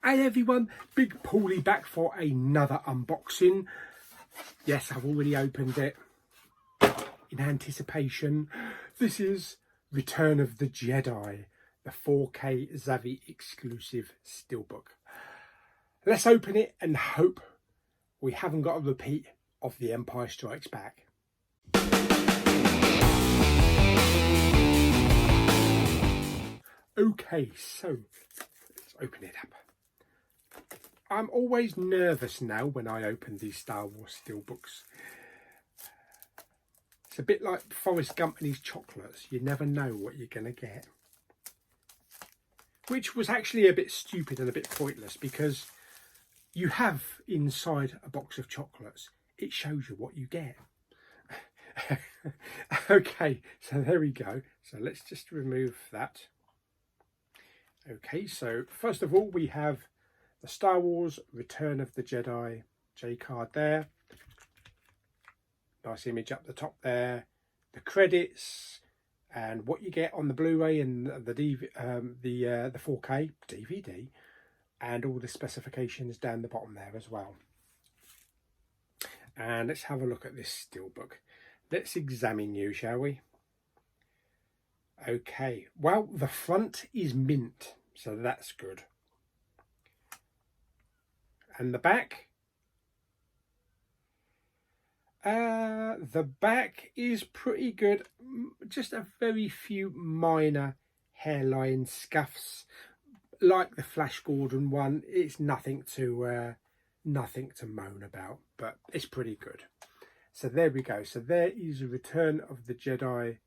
Hey everyone, Big Pauly back for another unboxing. Yes, I've already opened it in anticipation. This is Return of the Jedi, the 4K ZAVVI exclusive Steelbook. Let's open it and hope we haven't got a repeat of The Empire Strikes Back. Okay, so let's open it up. I'm always nervous now when I open these Star Wars Steelbooks. It's a bit like Forrest Gump and his chocolates. You never know what you're going to get. Which was actually a bit stupid and a bit pointless, because you have inside a box of chocolates, it shows you what you get. Okay, so there we go. So let's just remove that. Okay, so first of all we have the Star Wars Return of the Jedi J card there. Nice image up the top there. The credits and what you get on the Blu-ray and the 4K DVD, and all the specifications down the bottom there as well. And let's have a look at this Steelbook. Let's examine you, shall we? Okay, well, the front is mint, so that's good. And the back? The back is pretty good. Just a very few minor hairline scuffs, like the Flash Gordon one. It's nothing to moan about, but it's pretty good. So there we go. So there is a Return of the Jedi,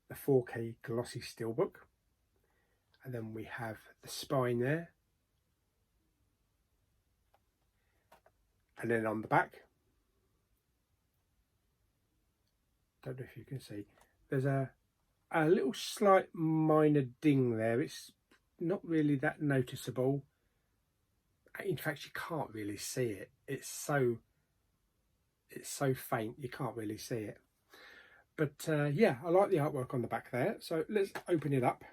the 4K glossy Steelbook, and then we have the spine there. And then on the back, don't know if you can see, there's a little slight minor ding there. It's not really that noticeable. In fact, you can't really see it. It's so faint, you can't really see it. But yeah, I like the artwork on the back there. So let's open it up.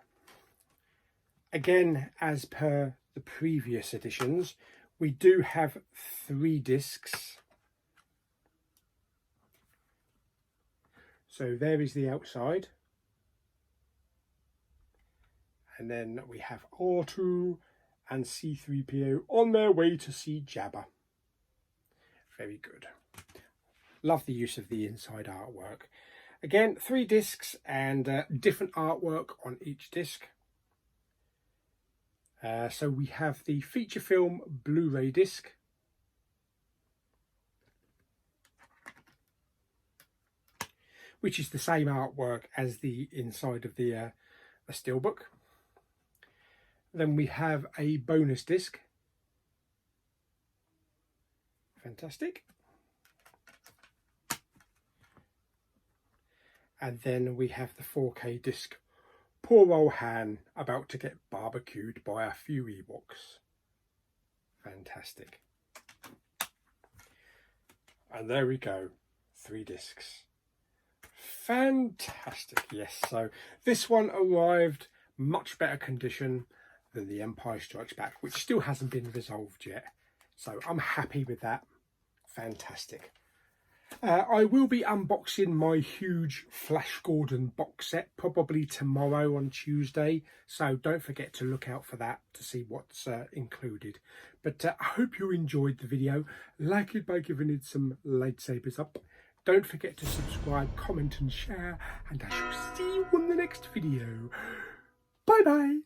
Again, as per the previous editions, we do have 3 discs. So there is the outside. And then we have R2 and C-3PO on their way to see Jabba. Very good. Love the use of the inside artwork. Again, 3 discs and different artwork on each disc. So we have the feature film Blu-ray disc, which is the same artwork as the inside of the Steelbook. Then we have a bonus disc. Fantastic. And then we have the 4K disc. Poor old Han about to get barbecued by a few Ewoks. Fantastic. And there we go, 3 discs. Fantastic, yes. So this one arrived much better condition than The Empire Strikes Back, which still hasn't been resolved yet. So I'm happy with that. Fantastic. I will be unboxing my huge Flash Gordon box set probably tomorrow on Tuesday, so don't forget to look out for that to see what's included. But I hope you enjoyed the video. Like it by giving it some lightsabers up. Don't forget to subscribe, comment and share, and I shall see you on the next video. Bye bye.